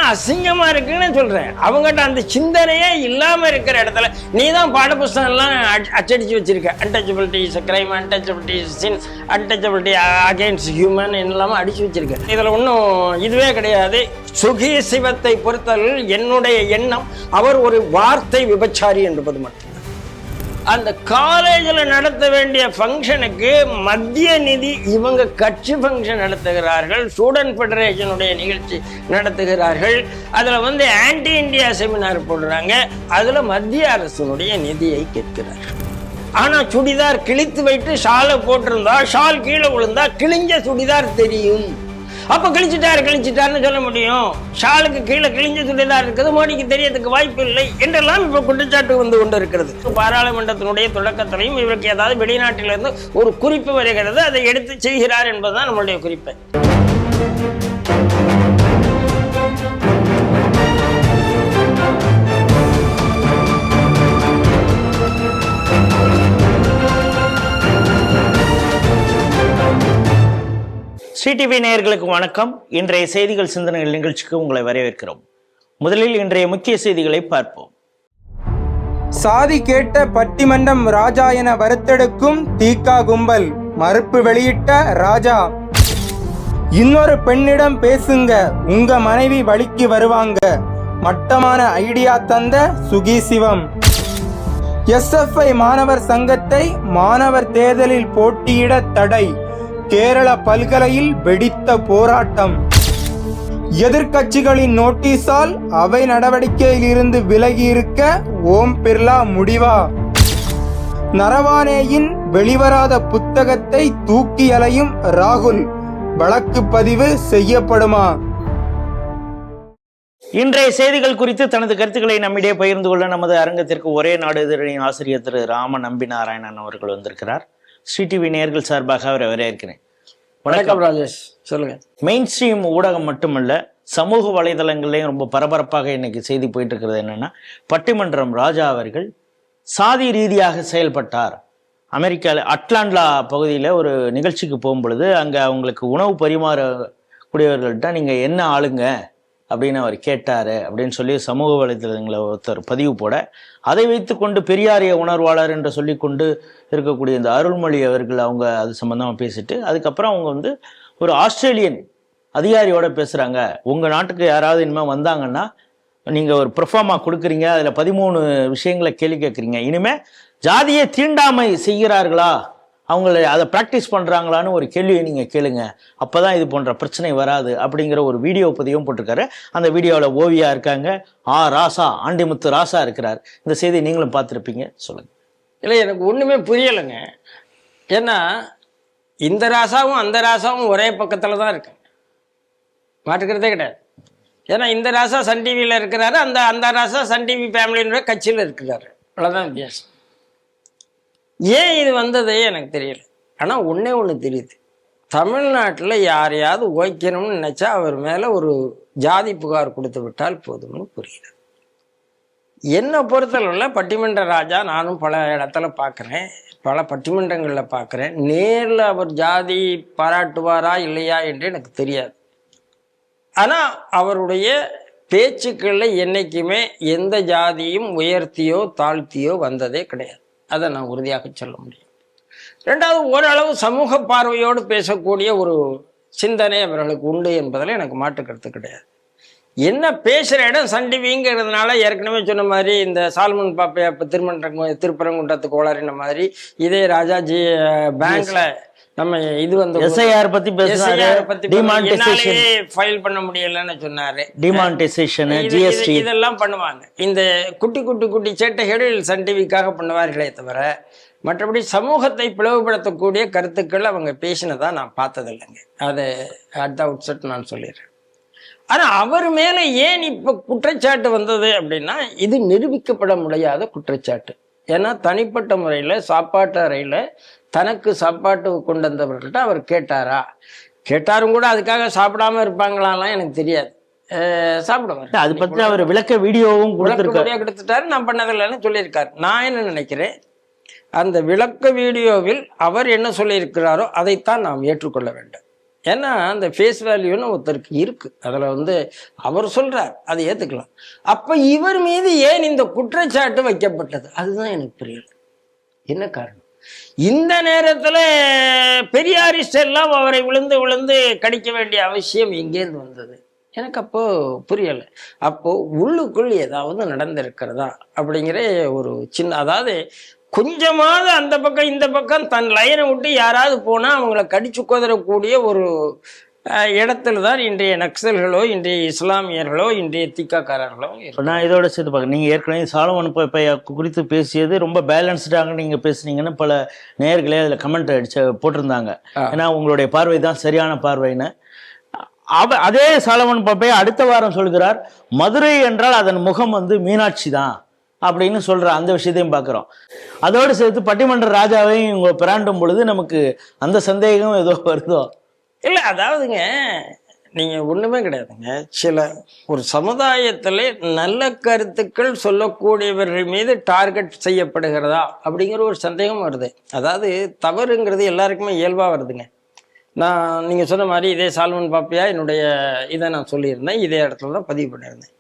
இதெல்லாம் அசிங்கமா இருக்குன்னு சொல்றேன். அவங்ககிட்ட அந்த சிந்தனையே இல்லாம இருக்கிற இடத்துல நீ தான் பாட புஸ்தகம் எல்லாம் அச்சடிச்சு வச்சிருக்க. Untouchability is crime, untouchability is sin, untouchability against human இல்லாம அடிச்சு வச்சிருக்க. இதுல ஒன்றும் இதுவே கிடையாது. சுகி சிவத்தை பொறுத்தவரை என்னுடைய எண்ணம் அவர் ஒரு வார்த்தை விபச்சாரி என்பது மட்டும். அந்த காலேஜில் நடத்த வேண்டிய ஃபங்க்ஷனுக்கு மத்திய நிதி இவங்க கட்சி ஃபங்க்ஷன் நடத்துகிறார்கள், ஸ்டூடெண்ட் ஃபெடரேஷனுடைய நிகழ்ச்சி நடத்துகிறார்கள். அதில் ஆன்டி இந்தியா செமினார் போடுறாங்க. அதில் மத்திய அரசினுடைய நிதியை கேட்கிறார்கள். ஆனால் சுடிதார் கிழித்து வைத்து ஷாலை போட்டிருந்தா ஷால் கீழே விழுந்தா கிழிஞ்ச சுடிதார் தெரியும். அப்ப கிழிச்சிட்டாருன்னு சொல்ல முடியும். ஷாலுக்கு கீழே கிழிஞ்ச சுடிதார் இருக்குது, மோடிக்கு தெரியறதுக்கு வாய்ப்பு இல்லை என்றெல்லாம் இப்ப குற்றச்சாட்டு வந்து கொண்டு இருக்கிறது. பாராளுமன்றத்தினுடைய தொடக்கத்திலையும் இவருக்கு ஏதாவது வெளிநாட்டிலிருந்து ஒரு குறிப்பு வருகிறது, அதை எடுத்து செய்கிறார் என்பதுதான் நம்மளுடைய குறிப்பு. ஸ்ரீடிவி நேயர்களுக்கு வணக்கம். இன்றைய செய்திகள் சிந்தனைகள் நிகழ்ச்சிக்கு உங்களை வரவேற்கிறோம். முதலில் இன்றைய முக்கிய செய்திகளை பார்ப்போம். சாதி கேட்ட பட்டிமன்றம் ராஜா என வறுத்தெடுக்கும் தீகா கும்பல், மறுப்பு வெளியிட்ட ராஜா. இன்னொரு பெண்ணிடம் பேசுங்க, உங்க மனைவி வழிக்கு வருவாங்க. மட்டமான ஐடியா தந்த சுகி சிவம். SFI மாணவர் சங்கத்தை மாணவர் தேர்தலில் போட்டியிட தடை. கேரள பல்கலையில் வெடித்த போராட்டம். எதிர்க்கட்சிகளின் நோட்டீஸால் அவை நடவடிக்கையில் இருந்து விலகி இருக்க ஓம் பிர்லா முடிவா? நரவானேயின் வெளிவராத புத்தகத்தை தூக்கி அலையும் ராகுல், வழக்கு பதிவு செய்யப்படுமா? இன்றைய செய்திகள் குறித்து தனது கருத்துக்களை நம்மிடையே பகிர்ந்து கொள்ள நமது அரங்கத்திற்கு ஒரே நாடு இதழின் ஆசிரியர் திரு ராம நம்பி நாராயணன் அவர்கள் வந்திருக்கிறார். ஸ்ரீடிவி நேயர்கள் சார்பாக அவரை வரவேற்கிறேன். வணக்கம் ராஜேஷ், சொல்லுங்க. மெயின் ஸ்ட்ரீம் ஊடகம் மட்டுமல்ல, சமூக வலைதளங்கள்லையும் ரொம்ப பரபரப்பாக இன்னைக்கு செய்தி போயிட்டு இருக்கிறது என்னன்னா, பட்டிமன்றம் ராஜா அவர்கள் சாதி ரீதியாக செயல்பட்டார். அமெரிக்காவில் அட்லாண்டா பகுதியில் ஒரு நிகழ்ச்சிக்கு போகும்பொழுது அங்கே அவங்களுக்கு உணவு பரிமாறக்கூடியவர்கள்ட்ட நீங்கள் என்ன ஆளுங்க அப்படின்னு அவர் கேட்டார் அப்படின்னு சொல்லி சமூக வலைதளங்களை ஒருத்தர் பதிவு போட, அதை வைத்து கொண்டு பெரியாரிய உணர்வாளர் என்று சொல்லி கொண்டு இருக்கக்கூடிய இந்த அருள்மொழி அவர்கள் அவங்க அது சம்பந்தமாக பேசிட்டு, அதுக்கப்புறம் அவங்க ஒரு ஆஸ்திரேலியன் அதிகாரியோட பேசுகிறாங்க. உங்கள் நாட்டுக்கு யாராவது இனிமேல் வந்தாங்கன்னா நீங்கள் ஒரு ப்ரொஃபார்மா கொடுக்குறீங்க, அதில் 13 விஷயங்களை கேள்வி கேட்குறீங்க. இனிமேல் ஜாதியை தீண்டாமை செய்கிறார்களா, அவங்கள அதை ப்ராக்டிஸ் பண்ணுறாங்களான்னு ஒரு கேள்வியை நீங்கள் கேளுங்க, அப்போ தான் இது போன்ற பிரச்சனை வராது அப்படிங்கிற ஒரு வீடியோ பதிவும் போட்டிருக்காரு. அந்த வீடியோவில் ஓவியா இருக்காங்க, ராசா, ஆண்டிமுத்து ராசா இருக்கிறார். இந்த செய்தியை நீங்களும் பார்த்துருப்பீங்க, சொல்லுங்கள். இல்லை, எனக்கு ஒன்றுமே புரியலைங்க. ஏன்னா இந்த ராசாவும் அந்த ராசாவும் ஒரே பக்கத்தில் தான் இருக்கு, மாற்றுக்கிறதே கிடையாது. ஏன்னா இந்த ராசா சன் டிவியில் இருக்கிறாரு, அந்த ராசா சன் டிவி ஃபேமிலின்ற கட்சியில் இருக்கிறாரு, அவ்வளோதான் வித்தியாசம். ஏன் இது வந்ததே எனக்கு தெரியல. ஆனால் ஒன்று தெரியுது, தமிழ்நாட்டில் யாரையாவது ஓய்க்கணும்னு நினச்சா அவர் மேலே ஒரு ஜாதி புகார் கொடுத்து விட்டால் போதும்னு புரியுது. என்னை பொறுத்தளவில் பட்டிமன்ற ராஜா நானும் பல இடத்துல பார்க்குறேன், பல பட்டிமன்றங்களில் பார்க்குறேன். நேரில் அவர் ஜாதி பாராட்டுவாரா இல்லையா என்று எனக்கு தெரியாது. ஆனால் அவருடைய பேச்சுக்களில் என்றைக்குமே எந்த ஜாதியும் உயர்த்தியோ தாழ்த்தியோ வந்ததே கிடையாது. அதை நான் உறுதியாக சொல்ல முடியும். ரெண்டாவது, ஓரளவு சமூக பார்வையோடு பேசக்கூடிய ஒரு சிந்தனை அவர்களுக்கு உண்டு என்பதில் எனக்கு மாற்றுக்கருத்து கிடையாது. என்ன பேசுகிற இடம் சன் டிவிங்கிறதுனால ஏற்கனவே சொன்ன மாதிரி இந்த சால்மன் பாப்பையா இப்போ திருப்பரங்குன்றத்துக்கு கோளாறின மாதிரி, இதே ராஜாஜி பேங்க்ல நம்ம இது SIR பத்தி ஃபைல் பண்ண முடியலன்னு சொன்னாரு. டிமானிட்டைசேஷன், GST இதெல்லாம் பண்ணுவாங்க. இந்த குட்டி குட்டி குட்டி சேட்டைகள் சன் டிவிக்காக பண்ணுவார்களே தவிர மற்றபடி சமூகத்தை பிளவுபடுத்தக்கூடிய கருத்துக்கள் அவங்க பேசினதா நான் பார்த்ததில்லைங்க. அதை அட் த அவுட்செட் நான் சொல்லிடுறேன். ஆனா அவர் மேல ஏன் இப்ப குற்றச்சாட்டு வந்தது அப்படின்னா, இது நிரூபிக்கப்பட முடியாத குற்றச்சாட்டு. ஏன்னா தனிப்பட்ட முறையில் சாப்பாட்டு அறையில் தனக்கு சாப்பாட்டு கொண்டு வந்தவர்கள்ட்ட அவர் கேட்டாரும் கூட அதுக்காக சாப்பிடாம இருப்பாங்களாம் எனக்கு தெரியாது. சாப்பிடுவார். அது பற்றி அவர் விளக்க வீடியோவும் கொடுத்துட்டாரு. நான் பண்ணதில்லைன்னு சொல்லியிருக்காரு. நான் என்ன நினைக்கிறேன், அந்த விளக்க வீடியோவில் அவர் என்ன சொல்லியிருக்கிறாரோ அதைத்தான் நாம் ஏற்றுக்கொள்ள வேண்டும். ஏன்னா அந்த ஃபேஸ் வேல்யூன்னு ஒருத்தருக்கு இருக்கு, அதில் வந்து அவர் சொல்றார், அதை ஏற்றுக்கலாம். அப்போ இவர் மீது ஏன் இந்த குற்றச்சாட்டு வைக்கப்பட்டது, அதுதான் எனக்கு புரியல. என்ன காரணம்? இந்த நேரத்தில் பெரியாரிஸ்ட் எல்லாம் அவரை விழுந்து விழுந்து கடிக்க வேண்டிய அவசியம் எங்கேருந்து வந்தது, எனக்கு அப்போ புரியலை. அப்போ உள்ளுக்குள் ஏதாவது நடந்திருக்கிறதா அப்படிங்கிற ஒரு சின்ன, அதாவது கொஞ்சமாவது அந்த பக்கம் இந்த பக்கம் தன் லைனை விட்டு யாராவது போனால் அவங்கள கடிச்சு குதறக்கூடிய ஒரு இடத்துல தான் இன்றைய நக்சல்களோ, இன்றைய இஸ்லாமியர்களோ, இன்றைய திக்காக்காரர்களோ. நான் இதோட சேர்த்து பார்க்க, நீங்கள் ஏற்கனவே சாலமன் குறித்து பேசியது ரொம்ப பேலன்ஸ்டாக நீங்கள் பேசுனீங்கன்னு பல நேயர்களே அதில் கமெண்ட் போட்டிருந்தாங்க. ஏன்னா உங்களுடைய பார்வை தான் சரியான பார்வைன்னு. அதே சாலமன் பாப்பையா அடுத்த வாரம் சொல்கிறார், மதுரை என்றால் அதன் முகம் வந்து மீனாட்சி தான் அப்படின்னு சொல்ற அந்த விஷயத்தையும் பார்க்குறோம். அதோடு சேர்த்து பட்டிமன்ற ராஜாவையும் இவங்க பிராண்டும் பொழுது நமக்கு அந்த சந்தேகம் ஏதோ வருதோ. இல்லை, அதாவதுங்க நீங்கள் ஒன்றுமே கிடையாதுங்க. சில ஒரு சமுதாயத்தில் நல்ல கருத்துக்கள் சொல்லக்கூடியவர்கள் மீது டார்கெட் செய்யப்படுகிறதா அப்படிங்கிற ஒரு சந்தேகம் வருது. அதாவது தவறுங்கிறது எல்லாருக்குமே இயல்பாக வருதுங்க. நீங்கள் சொன்ன மாதிரி இதே சாலமன் பாப்பையா என்னுடைய இதை நான் சொல்லியிருந்தேன், இதே இடத்துல தான் பதிவு பண்ணியிருந்தேன்.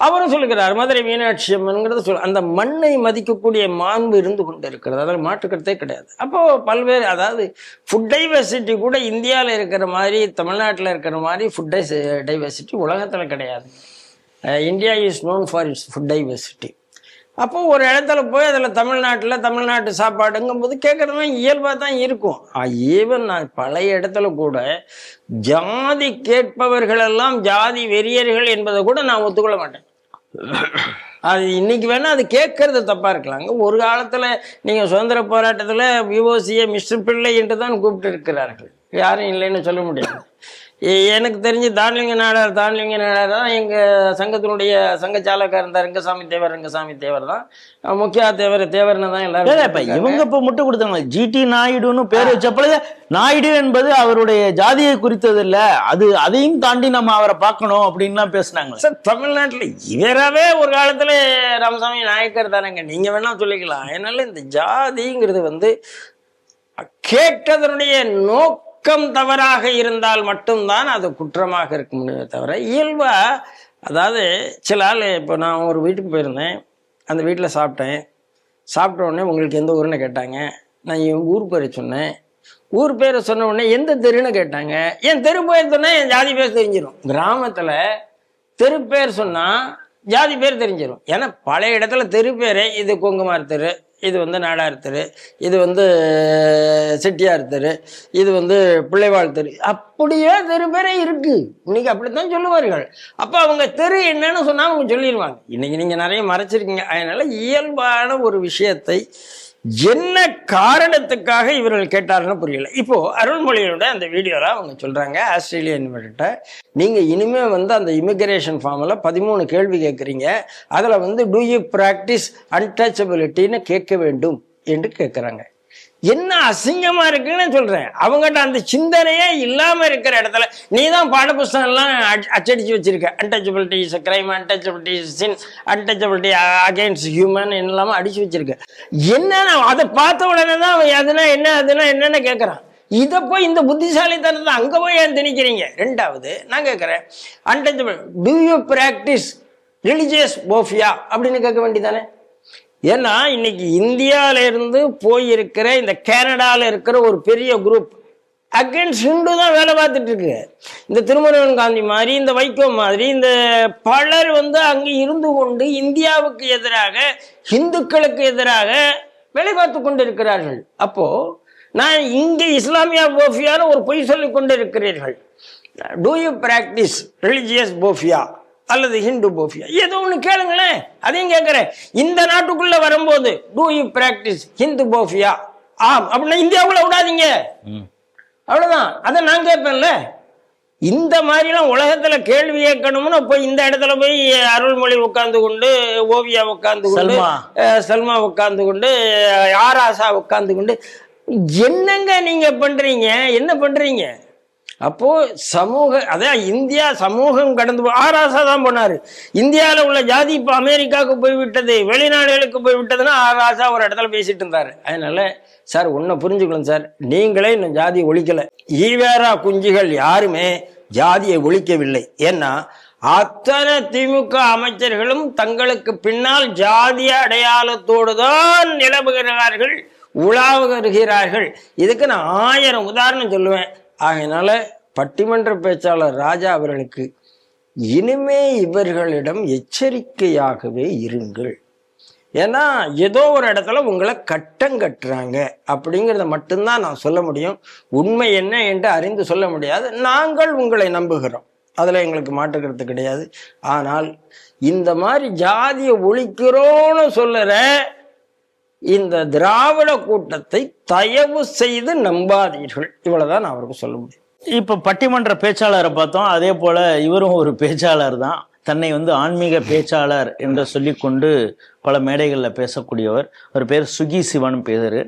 அவரும் சொல்லுகிறார், மதுரை மீனாட்சி அம்மன்கிறது அந்த மண்ணை மதிக்கக்கூடிய மாண்பு இருந்து கொண்டு இருக்கிறது, அதில் மாற்றுக்கிறதே கிடையாது. அப்போது பல்வேறு, அதாவது ஃபுட் டைவர்சிட்டி கூட இந்தியாவில் இருக்கிற மாதிரி தமிழ்நாட்டில் இருக்கிற மாதிரி ஃபுட் டைவர்சிட்டி உலகத்தில் கிடையாது. India is known for it's food diversity. அப்போது ஒரு இடத்துல போய் அதில் தமிழ்நாட்டு சாப்பாடுங்கும் போது கேட்குறதுலாம் இயல்பாக தான் இருக்கும். ஈவன் நான் பழைய இடத்துல கூட ஜாதி கேட்பவர்களெல்லாம் ஜாதி வெறியர்கள் என்பதை கூட நான் ஒத்துக்கொள்ள மாட்டேன். அது இன்னைக்கு வேணா அது கேட்கறது தப்பா இருக்கலாங்க. ஒரு காலத்துல நீங்க சுதந்திர போராட்டத்துல விஓசியை மிஸ்டர் பிள்ளை என்று தான் கூப்பிட்டு இருக்கிறார்கள், யாரும் இல்லைன்னு சொல்ல முடியாது. எனக்கு தெரிஞ்சு தானிலிங்க நாடார் தான் எங்கள் சங்கத்தினுடைய சங்க சாலக்காக இருந்தார். ரங்கசாமி தேவர் தான் முக்கிய தேவர்னு தான் எல்லாரும். இவங்க இப்போ முட்டை கொடுத்தாங்க, ஜிடி நாயுடுன்னு பேர் வச்சப்பொழுது நாயுடு என்பது அவருடைய ஜாதியை குறித்தது இல்லை, அதையும் தாண்டி நம்ம அவரை பார்க்கணும் அப்படின்லாம் பேசினாங்க. சார், தமிழ்நாட்டில் இவராகவே ஒரு காலத்தில் ராமசாமி நாயக்கர் தானேங்க, நீங்கள் வேணா சொல்லிக்கலாம். அதனால இந்த ஜாதிங்கிறது வந்து கேட்டதனுடைய தவறாக இருந்தால் மட்டும்தான் அது குற்றமாக இருக்க முடியுமே தவிர இயல்பா, அதாவது சில ஆள், இப்போ நான் ஒரு வீட்டுக்கு போயிருந்தேன், அந்த வீட்டில் சாப்பிட்ட உடனே உங்களுக்கு எந்த ஊருன்னு கேட்டாங்க. நான் என் ஊர் பேரை சொன்னேன். ஊர் பேரை சொன்ன உடனே எந்த தெருன்னு கேட்டாங்க. என் தெரு பேர் சொன்னால் என் ஜாதி பேர் தெரிஞ்சிடும். கிராமத்தில் தெரு பேர் சொன்னால் ஜாதி பேர் தெரிஞ்சிடும். ஏன்னா பழைய இடத்துல தெரு பேரே, இது கொங்குமார் தெரு, இது வந்து நாடார் தெரு, இது வந்து செட்டியார் தெரு, இது வந்து பிள்ளைவாழ் தெரு, அப்படியே தெரு பேரே இருக்கு. இன்னைக்கு அப்படித்தான் சொல்லுவார்கள். அப்போ அவங்க தெரு என்னன்னு சொன்னா அவங்க சொல்லிடுவாங்க. இன்னைக்கு நீங்க நிறைய மறைச்சிருக்கீங்க. அதனால இயல்பான ஒரு விஷயத்தை என்ன காரணத்துக்காக இவர்கள் கேட்டாருன்னு புரியல. இப்போ அருள்மொழியோட அந்த வீடியோல அவங்க சொல்றாங்க, ஆஸ்திரேலியா இன்வெர்ட்ட நீங்க இனிமே வந்து அந்த இமிகிரேஷன் ஃபார்ம்ல 13 கேள்வி கேட்குறீங்க, அதுல வந்து டூ யூ பிராக்டிஸ் அன்டச்சபிலிட்டின்னு கேட்க வேண்டும் என்று கேட்குறாங்க. என்ன அசிங்கமா இருக்குன்னு சொல்றேன். அவங்ககிட்ட அந்த சிந்தனையே இல்லாம இருக்கிற இடத்துல நீ தான் பாடப்புஸ்தகம் எல்லாம் அச்சடிச்சு வச்சிருக்க. Untouchability is crime, untouchability is sin, untouchability against human எல்லாமே அடிச்சு வச்சிருக்க. என்னன்னா அதை பார்த்த உடனே தான் அவன் அதுனா என்னன்னு கேட்கறான். இதை போய் இந்த புத்திசாலித்தனத்தை அங்க போய் ஏன் திணிக்கிறீங்க? ரெண்டாவது நான் கேட்கிறேன், untouchable do you practise religious phobia அப்படின்னு கேட்க வேண்டியதானே? ஏன்னா இன்னைக்கு இந்தியாவில இருந்து போயிருக்கிற இந்த கனடால இருக்கிற ஒரு பெரிய குரூப் அகைன்ஸ்ட் ஹிந்து தான் வேலை பார்த்துட்டு இருக்கு. இந்த திருமுருகன் காந்தி மாதிரி, இந்த வைகோ மாதிரி, இந்த பலர் வந்து அங்கே இருந்து கொண்டு இந்தியாவுக்கு எதிராக, இந்துக்களுக்கு எதிராக வேலை பார்த்து கொண்டு இருக்கிறார்கள். அப்போ நான் இங்கே இஸ்லாமியா போஃபியான்னு ஒரு பொய் சொல்லி கொண்டு இருக்கிறீர்கள். டூ யூ பிராக்டிஸ் ரிலிஜியஸ் போஃபியா அல்லது ஹிந்து போஃபியா, ஏதோ ஒன்று கேளுங்களேன். அதையும் கேட்குறேன். இந்த நாட்டுக்குள்ள வரும்போது டூ யூ பிராக்டிஸ் ஹிந்து போஃபியா, ஆம் அப்படின்னா இந்தியாவுக்குள்ள விடாதீங்க, அவ்வளவுதான். அதை நான் கேட்பேன்ல. இந்த மாதிரிலாம் உலகத்துல கேள்வி கேட்கணும்னு போய் இந்த இடத்துல போய் அருள்மொழி உட்கார்ந்து கொண்டு, ஓவியா உட்கார்ந்து கொண்டு, சல்மா உட்கார்ந்து கொண்டு, ஆராசா உட்கார்ந்து கொண்டு, என்னங்க நீங்க பண்றீங்க? என்ன பண்றீங்க? அப்போ அதான் இந்தியா சமூகம் கடந்து ஆராசா தான் போனாரு. இந்தியாவில் உள்ள ஜாதி இப்போ அமெரிக்காவுக்கு போய்விட்டது, வெளிநாடுகளுக்கு போய்விட்டதுன்னா ஆராசா ஒரு இடத்துல பேசிட்டு இருந்தாரு. அதனால சார் ஒன்றை புரிஞ்சுக்கலாம் சார், நீங்களே இன்னும் ஜாதியை ஒழிக்கலை. ஈவேரா குஞ்சுகள் யாருமே ஜாதியை ஒழிக்கவில்லை. ஏன்னா அத்தனை திமுக அமைச்சர்களும் தங்களுக்கு பின்னால் ஜாதிய அடையாளத்தோடு தான் நிலவுகிறார்கள், உலாவுகிறார்கள். இதுக்கு நான் 1000 உதாரணம் சொல்லுவேன். ஆகையினால பட்டிமன்ற பேச்சாளர் ராஜா அவர்களுக்கு இனிமே இவர்களிடம் எச்சரிக்கையாகவே இருங்கள். ஏன்னா ஏதோ ஒரு இடத்துல உங்களை கட்டம் கட்டுறாங்க அப்படிங்கிறத மட்டும்தான் நான் சொல்ல முடியும். உண்மை என்ன என்று அறிந்து சொல்ல முடியாது. நாங்கள் உங்களை நம்புகிறோம், அதில் எங்களுக்கு மாற்றுக்கிறது கிடையாது. ஆனால் இந்த மாதிரி ஜாதியை ஒழிக்கிறோன்னு சொல்லுற இந்த திராவிட கூட்டத்தை தயவு செய்து நம்பாதீர்கள். இவ்வளவுதான் நான் அவருக்கு சொல்ல முடியும். இப்ப பட்டிமன்ற பேச்சாளரை பார்த்தோம், அதே போல இவரும் ஒரு பேச்சாளர் தான். தன்னை ஆன்மீக பேச்சாளர் என்று சொல்லிக்கொண்டு பல மேடைகளில் பேசக்கூடியவர். அவர் பேர் சுகி சிவன் பேரு.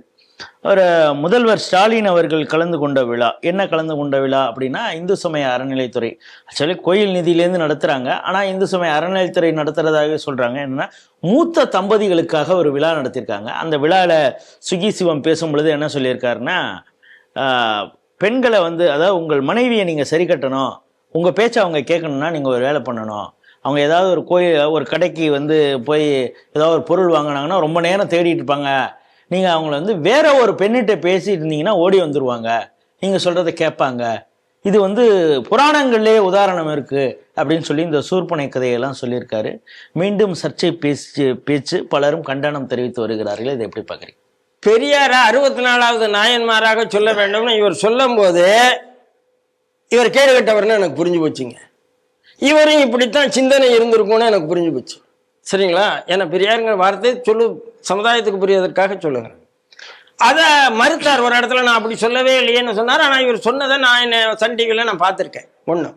அவர் முதல்வர் ஸ்டாலின் அவர்கள் கலந்து கொண்ட விழா. என்ன கலந்து கொண்ட விழா அப்படின்னா, இந்து சமய அறநிலைத்துறை ஆக்சுவலி கோயில் நிதியிலேருந்து நடத்துகிறாங்க. ஆனால் இந்து சமய அறநிலைத்துறை நடத்துறதாகவே சொல்கிறாங்க. என்னன்னா, மூத்த தம்பதிகளுக்காக ஒரு விழா நடத்தியிருக்காங்க. அந்த விழாவில் சுகி சிவம் பேசும் பொழுது என்ன சொல்லியிருக்காருன்னா, பெண்களை அதாவது உங்கள் மனைவியை நீங்கள் சரி கட்டணும், உங்கள் பேச்சை அவங்க கேட்கணுன்னா நீங்கள் ஒரு வேலை பண்ணணும். அவங்க ஏதாவது ஒரு கோயில் ஒரு கடைக்கு போய் ஏதாவது ஒரு பொருள் வாங்கினாங்கன்னா ரொம்ப நேரம் தேடிட்டு இருப்பாங்க. நீங்கள் அவங்கள வேற ஒரு பெண்ணிட்ட பேசிட்டு இருந்தீங்கன்னா ஓடி வந்துடுவாங்க, நீங்கள் சொல்கிறத கேட்பாங்க. இது புராணங்கள்லே உதாரணம் இருக்குது அப்படின்னு சொல்லி இந்த சூர்பனை கதையெல்லாம் சொல்லியிருக்காரு. மீண்டும் சர்ச்சை பேச்சு பலரும் கண்டனம் தெரிவித்து வருகிறார்கள். இதை எப்படி பார்க்குறீங்க? பெரியார 64வது நாயன்மாராக சொல்ல வேண்டும்னு இவர் சொல்லும் போது இவர் கேடு கட்டவர்னு எனக்கு புரிஞ்சு போச்சுங்க. இவரும் இப்படித்தான் சிந்தனை இருந்திருக்கும்னு எனக்கு புரிஞ்சு போச்சு. சரிங்களா? ஏன்னா பெரியாருங்கிற வார்த்தை சமுதாயத்துக்கு புரியதற்காக சொல்லுங்க. அதை மறுத்தார் ஒரு இடத்துல. நான் அப்படி சொல்லவே இல்லையேன்னு சொன்னார். ஆனால் இவர் சொன்னதை நான் சன் டிவியில் நான் பார்த்துருக்கேன். ஒன்று.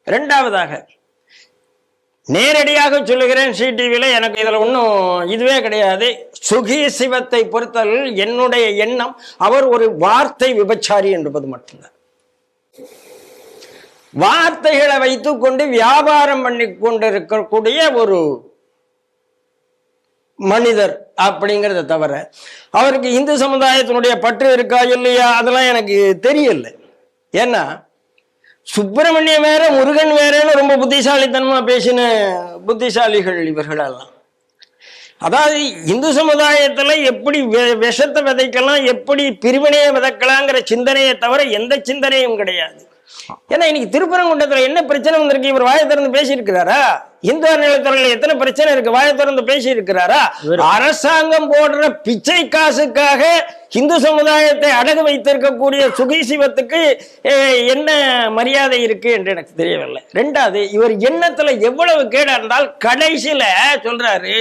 ரெண்டாவதாக நேரடியாக சொல்லுகிறேன், சி டிவியில் எனக்கு இதில் ஒன்றும் இதுவே கிடையாது. சுகி சிவத்தை பொறுத்தவரை என்னுடைய எண்ணம் அவர் ஒரு வார்த்தை விபச்சாரி என்பது மட்டும்தான். வார்த்தைகளை வைத்துக் கொண்டு வியாபாரம் பண்ணி கொண்டிருக்கக்கூடிய ஒரு மனிதர் அப்படிங்கிறத தவிர அவருக்கு இந்து சமுதாயத்தினுடைய பற்று இருக்கா இல்லையா அதெல்லாம் எனக்கு தெரியல. ஏன்னா சுப்பிரமணியம் வேற முருகன் வேறன்னு ரொம்ப புத்திசாலித்தனமா பேசின புத்திசாலிகள் இவர்களெல்லாம். அதாவது இந்து சமுதாயத்துல எப்படி விஷத்தை விதைக்கலாம், எப்படி பிரிவினையை விதைக்கலாங்கிற சிந்தனையை தவிர எந்த சிந்தனையும் கிடையாது. ஏன்னா இன்னைக்கு திருப்பரங்குன்றத்துல என்ன பிரச்சனை வந்திருக்கு, இவர் வாயை திறந்து பேசி இருக்கிறாரா? இந்து அறநிலையத்துறையில எத்தனை பிரச்சனை இருக்கு, வாயை திறந்து பேசி இருக்கிறாரா? அரசாங்கம் போடுற பிச்சை காசுக்காக இந்து சமுதாயத்தை அடகு வைத்திருக்கக்கூடிய சுகி சிவத்துக்கு என்ன மரியாதை இருக்கு என்று எனக்கு தெரியவில்லை. ரெண்டாவது, இவர் எண்ணத்துல எவ்வளவு கேடா இருந்தால் கடைசியில சொல்றாரு,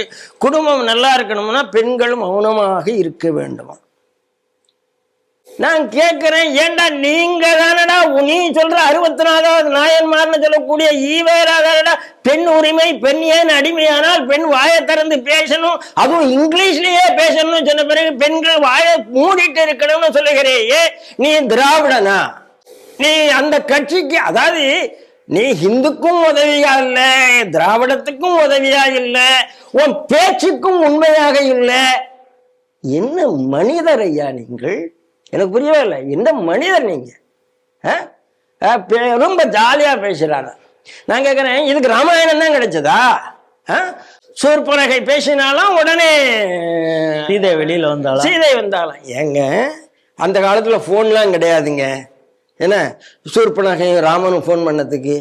குடும்பம் நல்லா இருக்கணும்னா பெண்கள் மௌனமாக இருக்க வேண்டுமா. நான் கேட்கிறேன், ஏண்டா நீங்க தானடா நீ சொல்ற 64வது நாயன்மார்னு சொல்லக்கூடிய ஈவேராதானடா பெண் உரிமை, பெண் ஏன் அடிமையானால் பெண் வாயை திறந்து பேசணும், அதுவும் இங்கிலீஷ்லயே பேசணும்னு சொன்ன பிறகு பெண்கள் வாயை மூடிட்டு இருக்கணும்னு சொல்லுகிறேயே, நீ திராவிடனா? நீ அந்த கட்சிக்கு, அதாவது நீ இந்துக்கும் உதவியா இல்ல, திராவிடத்துக்கும் உதவியா இல்ல, உன் பேச்சுக்கும் உண்மையாக இல்லை. என்ன மனிதர் ஐயா நீங்கள்? எனக்கு புரியவே இல்லை. என்ன மனிதர் நீங்க? ரொம்ப ஜாலியா பேசுறாங்க. நான் கேட்கிறேன், இதுக்கு ராமாயணம் தான் கிடைச்சதா? சூர்பனகை பேசினாலும் உடனே சீதை வெளியில வந்தாலும் சீதை வந்தாலும். ஏங்க அந்த காலத்துல போன்லாம் கிடையாதுங்க. என்ன சூர்பனகையும் ராமனும் போன் பண்ணதுக்கு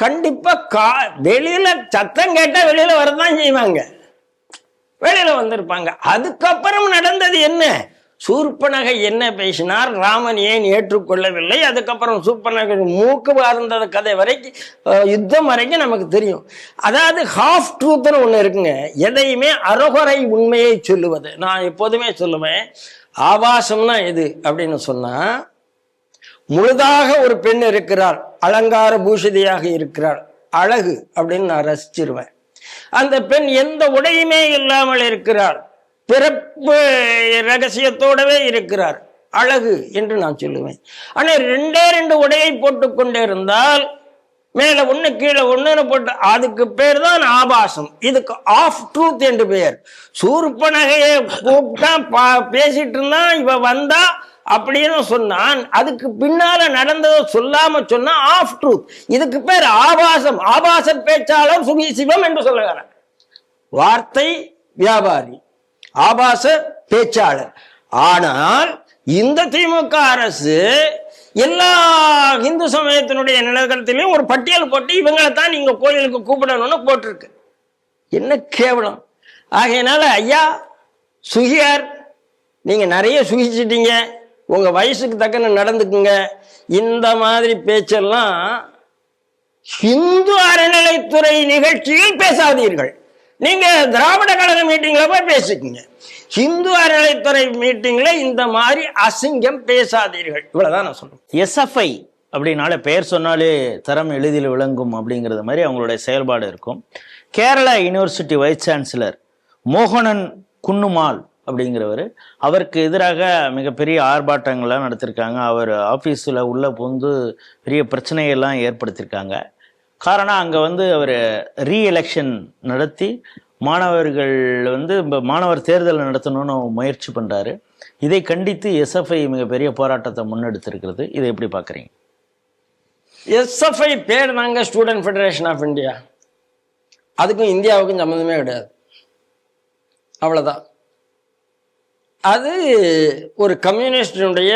கண்டிப்பா வெளியில சத்தம் கேட்டா வெளியில வரதான் செய்வாங்க, வெளியில வந்திருப்பாங்க. அதுக்கப்புறம் நடந்தது என்ன? சூர்பனகை என்ன பேசினார், ராமன் ஏன் ஏற்றுக்கொள்ளவில்லை, அதுக்கப்புறம் சூர்பனகை மூக்கு வாழ்ந்த கதை வரைக்கும், யுத்தம் வரைக்கும் நமக்கு தெரியும். அதாவது ஹாஃப் ட்ரூத்னு ஒன்று இருக்குங்க. எதையுமே அறகுறை உண்மையை சொல்லுவது. நான் எப்போதுமே சொல்லுவேன், ஆபாசம்னா எது அப்படின்னு சொன்னா, முழுதாக ஒரு பெண் இருக்கிறாள், அலங்கார பூஷிதையாக இருக்கிறாள், அழகு அப்படின்னு நான் ரசிச்சிருவேன். அந்த பெண் எந்த உடையுமே இல்லாமல் இருக்கிறாள், பிறப்பு ரகசியத்தோடவே இருக்கிறார், அழகு என்று நான் சொல்லுவேன். ஆனால் 2 உடையை போட்டுக்கொண்டே இருந்தால் மேல ஒண்ணு கீழே ஒண்ணுன்னு போட்டு அதுக்கு பேர் தான் ஆபாசம். இதுக்கு ஆஃப் ட்ரூத் என்று பெயர். சூர்பனகையை கூப்பிட்டா பேசிட்டு இருந்தா இவ வந்தா அப்படின்னு சொன்னான், அதுக்கு பின்னால நடந்ததை சொல்லாம சொன்னா ஆஃப் ட்ரூத். இதுக்கு பேர் ஆபாசம். ஆபாச பேச்சாளர் சுகி சிவம் என்று சொல்லுகிறார். வார்த்தை வியாபாரி, ஆபாச பேச்சாளர். ஆனால் இந்த திமுக அரசு எல்லா இந்து சமயத்தினுடைய நிலக்கரத்திலையும் ஒரு பட்டியல் போட்டு இவங்களை தான் நீங்க கோயிலுக்கு கூப்பிடணும்னு போட்டிருக்கு. என்ன கேவலம்! ஆகையினால ஐயா சுகியார், நீங்க நிறைய சுகிச்சிட்டீங்க, உங்க வயசுக்கு தக்கன நடந்துக்குங்க. இந்த மாதிரி பேச்செல்லாம் இந்து அறநிலைத்துறை நிகழ்ச்சியில் பேசாதீர்கள். நீங்க திராவிட கழக மீட்டிங்ல போய் பேசிக்கீங்க. இந்து அறநிலைத்துறை மீட்டிங்ல இந்த மாதிரி அசிங்கம் பேசாதீர்கள். இவ்வளவுதான் நான் சொல்றேன். எஸ்எஃப்ஐ அப்படின்னால பெயர் சொன்னாலே தரம் எளிதில் விளங்கும் அப்படிங்கிறது மாதிரி அவங்களுடைய செயல்பாடு இருக்கும். கேரளா யூனிவர்சிட்டி வைஸ் சான்சலர் மோகனன் குன்னுமால் அப்படிங்கிறவர், அவருக்கு எதிராக மிகப்பெரிய ஆர்ப்பாட்டங்கள்லாம் நடத்திருக்காங்க. அவர் ஆஃபீஸில் உள்ள புகுந்து பெரிய பிரச்சனைகள்லாம் ஏற்படுத்தியிருக்காங்க. காரணம், அங்கே அவர் ரீஎலெக்ஷன் நடத்தி மாணவர்கள் மாணவர் தேர்தல் நடத்தணும்னு முயற்சி பண்ணுறாரு. இதை கண்டித்து எஸ்எஃப்ஐ மிகப்பெரிய போராட்டத்தை முன்னெடுத்திருக்கிறது. இதை எப்படி பார்க்குறீங்க? எஸ்எஃப்ஐ பேர் தாங்க ஸ்டூடெண்ட் ஃபெடரேஷன் ஆஃப் இந்தியா. அதுக்கும் இந்தியாவுக்கும் சம்மந்தமே கிடையாது. அவ்வளோதான். அது ஒரு கம்யூனிஸ்டினுடைய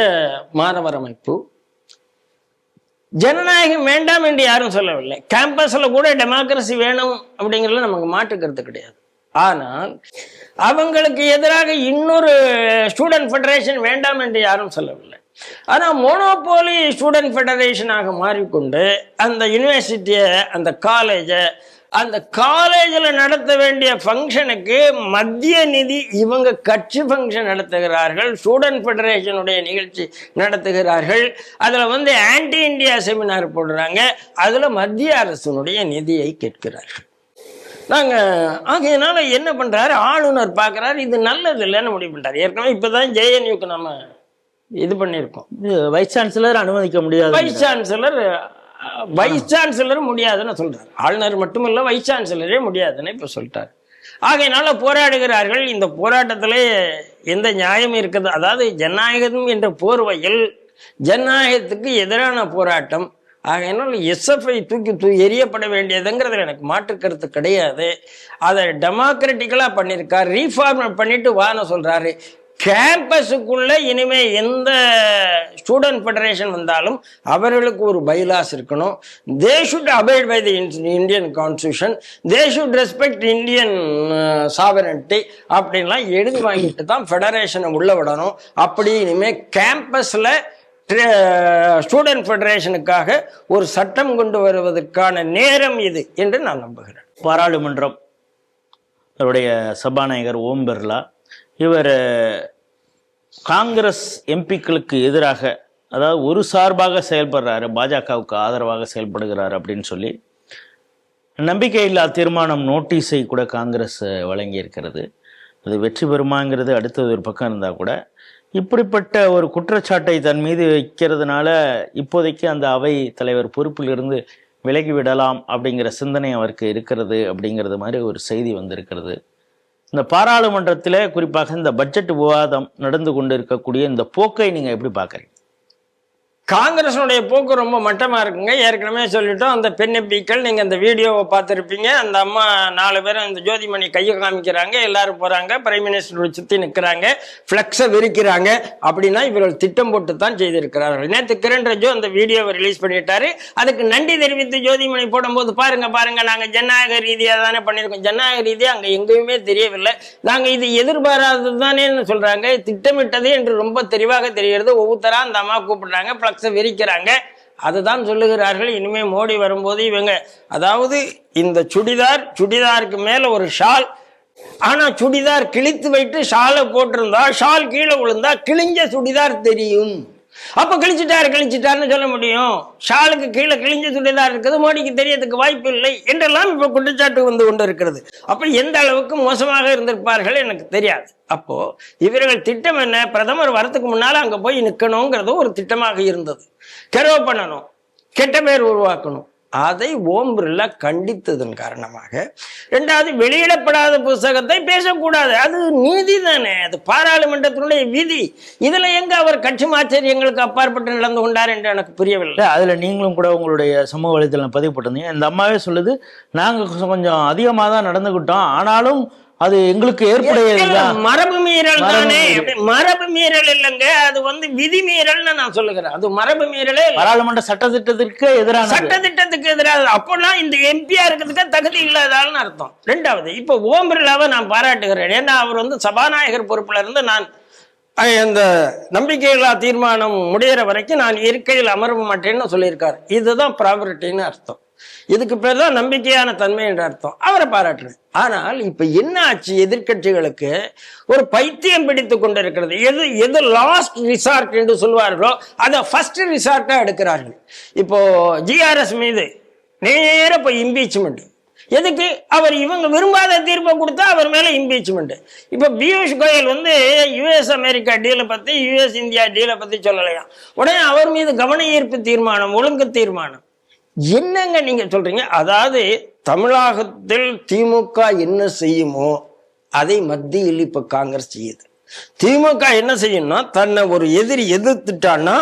மாணவர் அமைப்பு. ஜனநாயகம் வேண்டாம் என்று யாரும் சொல்லவில்லை. கேம்பஸ்ல கூட டெமோக்ரஸி வேணும் அப்படிங்கிறதுல நமக்கு மாற்றுக்கிறது கிடையாது. ஆனால் அவங்களுக்கு எதிராக இன்னொரு ஸ்டூடெண்ட் ஃபெடரேஷன் வேண்டாம் என்று யாரும் சொல்லவில்லை. ஆனால் மோனோபோலி ஸ்டூடெண்ட் ஃபெடரேஷனாக மாறிக்கொண்டு அந்த யூனிவர்சிட்டியை, அந்த காலேஜில் நடத்த வேண்டிய ஃபங்க்ஷனுக்கு மத்திய நிதி இவங்க கட்சி ஃபங்க்ஷன் நடத்துகிறார்கள், ஸ்டூடெண்ட் ஃபெடரேஷனுடைய நிகழ்ச்சி நடத்துகிறார்கள். அதில் ஆன்டி இந்தியா செமினார் போடுறாங்க, அதில் மத்திய அரசினுடைய நிதியை கேட்கிறார்கள். ஆகையினால என்ன பண்றாரு, ஆளுநர் பார்க்குறாரு, இது நல்லது இல்லைன்னு முடிவு பண்றாரு. ஏற்கனவே இப்போதான் ஜேஎன்யூக்கு நம்ம இது பண்ணியிருக்கோம். வைஸ் சான்சலர் அனுமதிக்க முடியாது. வைஸ் சான்சலர் முடியாதுன்னு சொல்றாரு. ஆளுநர் மட்டுமில்ல, வைஸ் சான்சலரே முடியாதுன்னு இப்ப சொல்லிட்டாரு. ஆகையினால போராடுகிறார்கள். இந்த போராட்டத்திலே எந்த நியாயம் இருக்குது? அதாவது ஜனநாயகம் என்ற போர்வையில் ஜனநாயகத்துக்கு எதிரான போராட்டம். ஆகையினால எஸ்எஃப்ஐ தூக்கி எரியப்பட வேண்டியதுங்கிறதுல எனக்கு மாற்று கருத்து கிடையாது. அதை டெமோக்ராட்டிக்கலா பண்ணியிருக்காரு, ரீஃபார்ம் பண்ணிட்டு வான்னு சொல்றாரு. கேம்பஸுக்குள்ள இனிமே எந்த ஸ்டூடெண்ட் ஃபெடரேஷன் வந்தாலும் அவர்களுக்கு ஒரு பைலாஸ் இருக்கணும். They should abide by the Indian constitution, they should respect Indian sovereignty அப்படின்லாம் எழுதி வாங்கிட்டு தான் ஃபெடரேஷனை உள்ள விடணும். அப்படி இனிமே கேம்பஸ்ல ஸ்டூடெண்ட் ஃபெடரேஷனுக்காக ஒரு சட்டம் கொண்டு வருவதற்கான நேரம் இது என்று நான் நம்புகிறேன். பாராளுமன்றம் அவருடைய சபாநாயகர் ஓம் பிர்லா, இவர் காங்கிரஸ் எம்பிக்களுக்கு எதிராக, அதாவது ஒரு சார்பாக செயல்படுறாரு, பாஜகவுக்கு ஆதரவாக செயல்படுகிறார் அப்படின்னு சொல்லி நம்பிக்கையில்லா தீர்மானம் நோட்டீஸை கூட காங்கிரஸ் வழங்கியிருக்கிறது. அது வெற்றி பெறுமாங்கிறது அடுத்தது ஒரு பக்கம் இருந்தால் கூட, இப்படிப்பட்ட ஒரு குற்றச்சாட்டை தன் மீது வைக்கிறதுனால இப்போதைக்கு அந்த அவை தலைவர் பொறுப்பிலிருந்து விலகிவிடலாம் அப்படிங்கிற சிந்தனை அவருக்கு இருக்கிறது அப்படிங்கிறது மாதிரி ஒரு செய்தி வந்திருக்கிறது. இந்த பாராளுமன்றத்தில் குறிப்பாக இந்த பட்ஜெட் விவாதம் நடந்து கொண்டு இருக்கக்கூடிய இந்த போக்கை நீங்கள் எப்படி பார்க்குறீங்க? காங்கிரஸனுடைய போக்கு ரொம்ப மட்டமா இருக்குங்க. ஏற்கனவே சொல்லிட்டோம். அந்த பெண் எம்பிக்கள், நீங்க அந்த வீடியோவை பார்த்துருப்பீங்க. அந்த அம்மா 4 பேரும் அந்த ஜோதிமணி கையை காமிக்கிறாங்க, எல்லாரும் போறாங்க, பிரைம் மினிஸ்டர் சுத்தி நிற்கிறாங்க, பிளக்ஸை விரிக்கிறாங்க. அப்படின்னா இவர்கள் திட்டம் போட்டு தான் செய்திருக்கிறார்கள். நேற்று கிரண் ரிஜிஜு அந்த வீடியோவை ரிலீஸ் பண்ணிட்டாரு. அதுக்கு நன்றி தெரிவித்து ஜோதிமணி போடும்போது பாருங்க நாங்க ஜனநாயக ரீதியா தானே பண்ணியிருக்கோம். ஜனநாயக ரீதியா அங்க எங்கேயுமே தெரியவில்லை. நாங்க இது எதிர்பாராதது தானேன்னு சொல்றாங்க. திட்டமிட்டது என்று ரொம்ப தெளிவாக தெரிகிறது. ஒவ்வொருத்தரா அந்த அம்மா கூப்பிடுறாங்க, விரிக்கிறாங்க. அதுதான் சொல்லுகிறார்கள். இனிமே மோடி வரும்போது இவங்க, அதாவது இந்த சுடிதாருக்கு மேல ஒரு ஷால், ஆனா சுடிதார் கிழித்து வைத்து ஷாலை போட்டிருந்தா, ஷால் கீழே விழுந்தா கிழிஞ்ச சுடிதார் தெரியும். அப்ப கிழிச்சிட்டாருன்னு சொல்ல முடியும். ஷாலுக்கு கீழே கிழிஞ்ச சுடிதார் இருக்குது, மோடிக்கு தெரியறதுக்கு வாய்ப்பு இல்லை என்றெல்லாம் இப்ப குற்றச்சாட்டு வந்து கொண்டு இருக்கிறது. அப்ப எந்த அளவுக்கு மோசமாக இருந்திருப்பார்கள் எனக்கு தெரியாது. அப்போ இவர்கள் திட்டம் என்ன? பிரதமர் வரத்துக்கு முன்னால அங்க போய் நிக்கணுங்கிறது ஒரு திட்டமாக இருந்தது. கெரோ பண்ணணும், கெட்ட பேர் உருவாக்கணும், அதை ஓம் பிர்லா கண்டித்ததன் காரணமாக, ரெண்டாவது வெளியிடப்படாத புத்தகத்தை பேசக்கூடாது, அது நீதி தானே, அது பாராளுமன்றத்தினுடைய விதி. இதுல எங்க அவர் கட்சி ஆச்சரியங்களுக்கு அப்பாற்பட்டு நடந்து கொண்டார் என்று எனக்கு புரியவில்லை. அதுல நீங்களும் கூட உங்களுடைய சமூக வலைதளம் பதிவு போட்டிருந்தீங்க. இந்த அம்மாவே சொல்லுது, நாங்க கொஞ்சம் அதிகமாக தான் நடந்துகிட்டோம், ஆனாலும் அது எங்களுக்கு ஏற்புடையதுதான். மரபு மீறல் தானே, மரபு மீறல் இல்லைங்க, அது விதி மீறல்னு நான் சொல்லுகிறேன். அது மரபு மீறலே, பாராளுமன்ற சட்டத்திட்டத்திற்கு எதிரான, சட்டத்திட்டத்துக்கு எதிராக. அப்போல்லாம் இந்த எம்பியா இருக்கிறதுக்கு தகுதி இல்லாதான்னு அர்த்தம். ரெண்டாவது, இப்ப ஓம் பிர்லாவை நான் பாராட்டுகிறேன். ஏன்னா அவர் சபாநாயகர் பொறுப்புல இருந்து நான் அந்த நம்பிக்கையில்லா தீர்மானம் முடிகிற வரைக்கும் நான் இருக்கையில் அமர மாட்டேன்னு சொல்லியிருக்காரு. இதுதான் ப்ராபர்ட்டின்னு அர்த்தம். இதுக்கு பேர் தான் நம்பிக்கையான தன்மை என்ற அர்த்தம். அவரை பாராட்டுறேன். ஆனால் இப்ப என்ன ஆச்சு, எதிர்கட்சிகளுக்கு ஒரு பைத்தியம் பிடித்து கொண்டிருக்கிறது. எது லாஸ்ட் ரிசார்ட் என்று சொல்வார்களோ அதை ஃபர்ஸ்ட் ரிசார்ட்டா எடுக்கிறார்கள். இப்போ ஜிஆர்எஸ் மீது நேர போய் இம்பீச்மெண்ட். எதுக்கு? அவர் இவங்க விரும்பாத தீர்ப்பை கொடுத்தா அவர் மேல இம்பீச்மெண்ட். இப்ப பியூஷ் கோயல் யுஎஸ் அமெரிக்கா டீலை பத்தி, யுஎஸ் இந்தியா டீலை பத்தி சொல்லலையா, உடனே அவர் மீது கவன ஈர்ப்பு தீர்மானம், ஒழுங்கு தீர்மானம். என்னங்க நீங்க சொல்றீங்க? அதாவது தமிழகத்தில் திமுக என்ன செய்யுமோ அதை மத்தியில் இப்ப காங்கிரஸ் செய்யுது. திமுக என்ன செய்யணும்னா, தன்னை ஒரு எதிரி எதிர்த்துட்டான்னா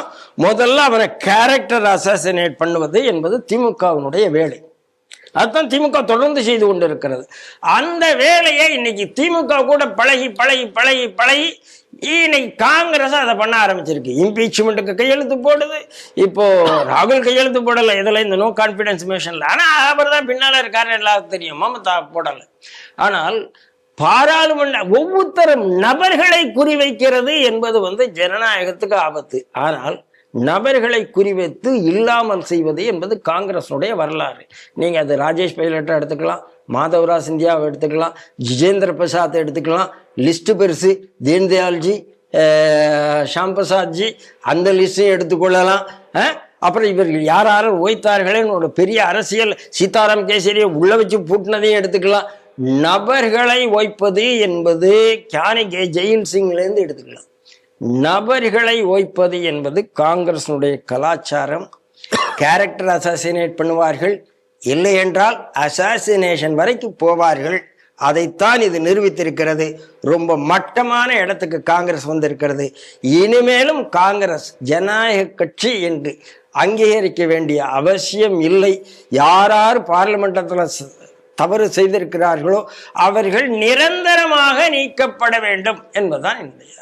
முதல்ல அவனை கேரக்டர் அசாசினேட் பண்ணுவது என்பது திமுகவினுடைய வேலை. அதுதான் திமுக தொடர்ந்து செய்து கொண்டு இருக்கிறது. அந்த வேலையை இன்னைக்கு திமுக கூட பழகி பழகி பழகி பழகி இன்னைக்கு காங்கிரஸ் அதை பண்ண ஆரம்பிச்சிருக்கு. இம்பீச்மெண்ட்டுக்கு கையெழுத்து போடுது. இப்போ ராகுல் கையெழுத்து போடலை இதுல, இந்த நோ கான்பிடன்ஸ் மிஷன்ல. ஆனா அவர் தான் பின்னால இருக்காரு, எல்லாருக்கும் தெரியும். மமதா போடலை. ஆனால் பாராளுமன்ற ஒவ்வொருத்தரும் நபர்களை குறிவைக்கிறது என்பது ஜனநாயகத்துக்கு ஆபத்து. ஆனால் நபர்களை குறிவைத்து இல்லாமல் செய்வது என்பது காங்கிரஸுடைய வரலாறு. நீங்க அது ராஜேஷ் பைலட்டை எடுத்துக்கலாம், மாதவராஜ் சிந்தியாவை எடுத்துக்கலாம், ஜிஜேந்திர பிரசாத்தை எடுத்துக்கலாம். லிஸ்ட் பெருசு. தீன்தயாள்ஜி, ஷாம் பிரசாத்ஜி, அந்த லிஸ்டையும் எடுத்துக்கொள்ளலாம். அப்புறம் இவர்கள் யாரும் ஓய்த்தார்களேன்னு ஒரு பெரிய அரசியல், சீதாராம் கேசரியை உள்ள வச்சு பூட்டினதையும் எடுத்துக்கலாம். நபர்களை ஓய்ப்பது என்பது கியானி ஜெயில் சிங்லேருந்து எடுத்துக்கலாம். நபர்களை ஓய்ப்பது என்பது காங்கிரஸினுடைய கலாச்சாரம். கேரக்டர் அசாசினேட் பண்ணுவார்கள், இல்லை என்றால் அசாசினேஷன் வரைக்கும் போவார்கள். அதைத்தான் இது நிரூபித்திருக்கிறது. ரொம்ப மட்டமான இடத்துக்கு காங்கிரஸ் வந்திருக்கிறது. இனிமேலும் காங்கிரஸ் ஜனநாயக கட்சி என்று அங்கீகரிக்க வேண்டிய அவசியம் இல்லை. யார் பார்லிமெண்டத்தில் தவறு செய்திருக்கிறார்களோ அவர்கள் நிரந்தரமாக நீக்கப்பட வேண்டும் என்பதுதான் என்னுடைய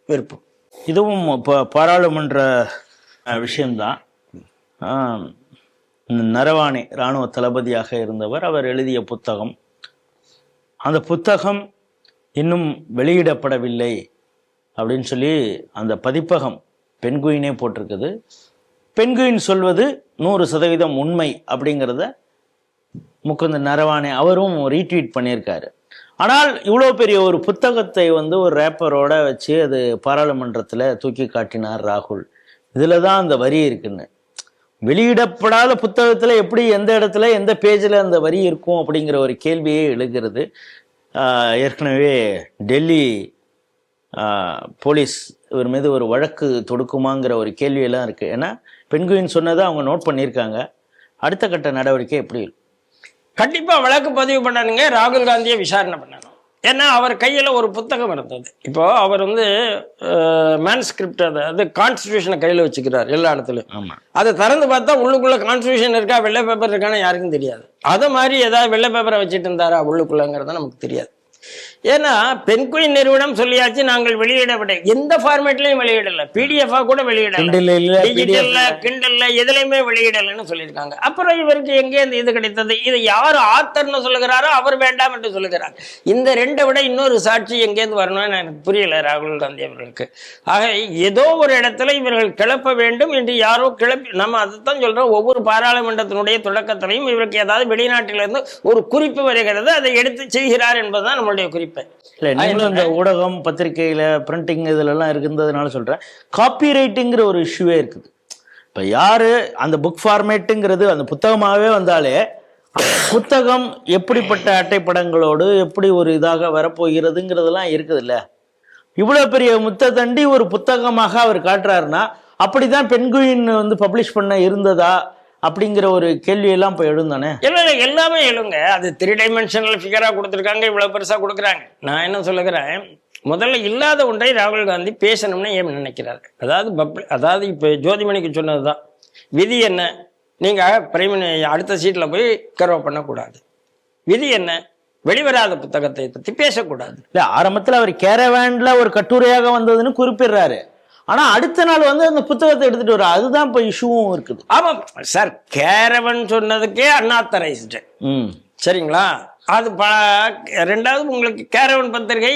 விருப்பம். இதுவும் இப்போ பாராளுமன்ற விஷயம்தான். நரவானே இராணுவ தளபதியாக இருந்தவர், அவர் எழுதிய புத்தகம், அந்த புத்தகம் இன்னும் வெளியிடப்படவில்லை அப்படின்னு சொல்லி அந்த பதிப்பகம் பென்குயினே போட்டிருக்குது. பென்குயின் சொல்வது 100% உண்மை அப்படிங்கிறத முகுந்த் நரவானே அவரும் ரீட்வீட் பண்ணியிருக்காரு. ஆனால் இவ்வளோ பெரிய ஒரு புத்தகத்தை ஒரு ரேப்பரோட வச்சு அது பாராளுமன்றத்தில் தூக்கி காட்டினார் ராகுல். இதில் தான் அந்த வரி இருக்குன்னு. வெளியிடப்படாத புத்தகத்தில் எப்படி எந்த இடத்துல எந்த பேஜில் அந்த வரி இருக்கும் அப்படிங்கிற ஒரு கேள்வியே எழுகிறது. ஏற்கனவே டெல்லி போலீஸ் இவர் மீது ஒரு வழக்கு தொடுக்குமாங்கிற ஒரு கேள்வியெல்லாம் இருக்குது. ஏன்னா பென்குயின் சொன்னதை அவங்க நோட் பண்ணியிருக்காங்க. அடுத்த கட்ட நடவடிக்கை எப்படி இருக்கும்? கண்டிப்பா வழக்கு பதிவு பண்ணணுங்க. ராகுல் காந்தியை விசாரணை பண்ணணும். ஏன்னா அவர் கையில ஒரு புத்தகம் இருந்தது. இப்போ அவர் மேன்ஸ்கிரிப்ட், அது கான்ஸ்டிடியூஷனை கையில வச்சுக்கிறார் எல்லா இடத்துலயும். அதை திறந்து பார்த்தா உள்ளுக்குள்ள கான்ஸ்டிடியூஷன் இருக்கா, வெள்ளை பேப்பர் இருக்கான்னு யாருக்கும் தெரியாது. அது மாதிரி ஏதாவது வெள்ளை பேப்பரை வச்சுட்டு இருந்தாரா உள்ளுக்குள்ளங்கிறத நமக்கு தெரியாது. ஏன்னா பென்குயின் நிறுவனம் சொல்லியாச்சு, நாங்கள் வெளியிடவில்லை, எந்த ஃபார்மேட்லயும் வெளியிடல, பிடிஎஃபா கூட வெளியிடல, டிஜிட்டல்ல கிண்டல்ல எதுலையுமே வெளியிடலன்னு சொல்லியிருக்காங்க. அப்புறம் இவருக்கு எங்கே இது கிடைத்தது? இது யார் ஆத்தர்னு சொல்லுகிறாரோ அவர் வேண்டாம் என்று சொல்லுகிறார். இந்த ரெண்டை விட இன்னொரு சாட்சி எங்கேருந்து வரணும்னு எனக்கு புரியல ராகுல் காந்தி அவர்களுக்கு. ஆக ஏதோ ஒரு இடத்துல இவர்கள் கிளப்ப வேண்டும் என்று யாரோ கிளப்பி, நம்ம அதைத்தான் சொல்றோம். ஒவ்வொரு பாராளுமன்றத்தினுடைய தொடக்கத்திலையும் இவருக்கு ஏதாவது வெளிநாட்டிலிருந்து ஒரு குறிப்பு வருகிறது, அதை எடுத்து செய்கிறார் என்பதுதான் நம்மளுடைய குறிப்பு. இல்லை, நீங்களும் இந்த ஊடகம் பத்திரிகையில பிரிண்டிங் இதுலலாம் இருந்ததுனால சொல்றேன். காப்பி ரைட்டிங்கிற ஒரு இஷ்யூவே இருக்குது. இப்போ யாரு அந்த புக் ஃபார்மேட்டுங்கிறது அந்த புத்தகமாகவே வந்தாலே புத்தகம் எப்படிப்பட்ட அட்டைப்படங்களோடு எப்படி ஒரு இதாக வரப்போகிறதுங்கிறதெல்லாம் இருக்குது இல்லை. இவ்வளோ பெரிய முத்த தண்டி ஒரு புத்தகமாக அவர் காட்டுறாருன்னா அப்படிதான் பென்குயின் பப்ளிஷ் பண்ண இருந்ததா அப்படிங்கிற ஒரு கேள்வியெல்லாம் இப்போ எழுந்தானே. இல்லை இல்லை, எல்லாமே எழுங்க. அது 3 டைமென்ஷனல் ஃபிகராக கொடுத்துருக்காங்க, இவ்வளோ பெருசாக கொடுக்குறாங்க. நான் என்ன சொல்லுகிறேன், முதல்ல இல்லாத ஒன்றை ராகுல் காந்தி பேசணும்னு ஏன் நினைக்கிறாரு? அதாவது இப்போ ஜோதிமணிக்கு சொன்னது தான் விதி. என்ன, நீங்கள் அடுத்த சீட்டில் போய் கர்வம் பண்ணக்கூடாது. விதி என்ன, வெளிவராத புத்தகத்தை பற்றி பேசக்கூடாது. இல்லை, ஆரம்பத்தில் அவர் கேரவேன்ல ஒரு கட்டுரையாக வந்ததுன்னு குறிப்பிடுறாரு. ஆனா அடுத்த நாள் வந்து அந்த புத்தகத்தை எடுத்துட்டு வர, அதுதான் இப்ப இஷ்யூவும் இருக்குது. ஆமா சார், கேரவன் சொன்னதுக்கே அன்ஆத்தரைஸ்டு. சரிங்களா? அது ரெண்டாவது உங்களுக்கு கேரவன் பத்திரிகை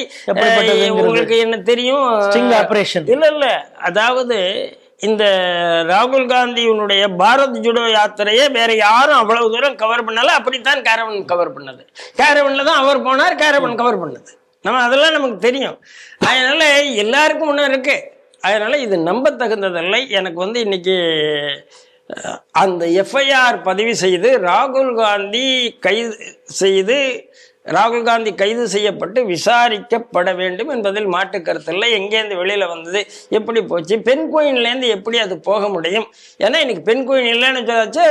உங்களுக்கு என்ன தெரியும்? Sting operation. இல்ல, அதாவது இந்த ராகுல் காந்தியினுடைய பாரத் ஜுடோ யாத்திரையை வேற யாரும் அவ்வளவு தூரம் கவர் பண்ணல. அப்படித்தான் கேரவன் கவர் பண்ணது. கேரவன்ல தான் அவர் போனார், கேரவன் கவர் பண்ணது. அதெல்லாம் நமக்கு தெரியும். அதனால எல்லாருக்கும் ஒன்றும் இருக்கு. அதனால இது நம்ப தகுந்ததில்லை. எனக்கு இன்னைக்கு அந்த எஃப்ஐஆர் பதிவு செய்து ராகுல் காந்தி கைது செய்யப்பட்டு விசாரிக்கப்பட வேண்டும் என்பதில் மாற்று கருத்தில்லை. எங்கேருந்து வெளியில வந்தது, எப்படி போச்சு, பெண் கோயின்லேருந்து எப்படி அது போக முடியும்? ஏன்னா இன்னைக்கு பெண் கோயின் இல்லைன்னு சொல்லாச்சு,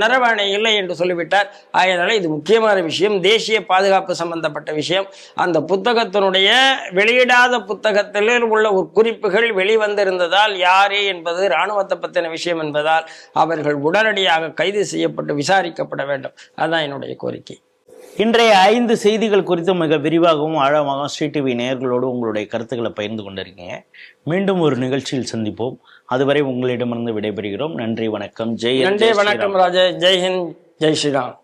நரவாணை இல்லை என்று சொல்லிவிட்டார். அதனால இது முக்கியமான விஷயம், தேசிய பாதுகாப்பு சம்பந்தப்பட்ட விஷயம். அந்த புத்தகத்தினுடைய வெளியிடாத புத்தகத்தில் உள்ள குறிப்புகள் வெளிவந்திருந்ததால் யாரு என்பது இராணுவத்தை பற்றின விஷயம் என்பதால் அவர்கள் உடனடியாக கைது செய்யப்பட்டு விசாரிக்கப்பட வேண்டும். அதுதான் என்னுடைய கோரிக்கை. இன்றைய 5 செய்திகள் குறித்து மிக விரிவாகவும் ஆழமாகவும் ஸ்ரீ டிவி நேயர்களோடு உங்களுடைய கருத்துக்களை பகிர்ந்து கொண்டிருக்கீங்க. மீண்டும் ஒரு நிகழ்ச்சியில் சந்திப்போம். அதுவரை உங்களிடமிருந்து விடைபெறுகிறோம். நன்றி, வணக்கம். ஜெய். நன்றி, வணக்கம் ராஜா. ஜெய் ஹிந்த், ஜெய் ஸ்ரீராம்.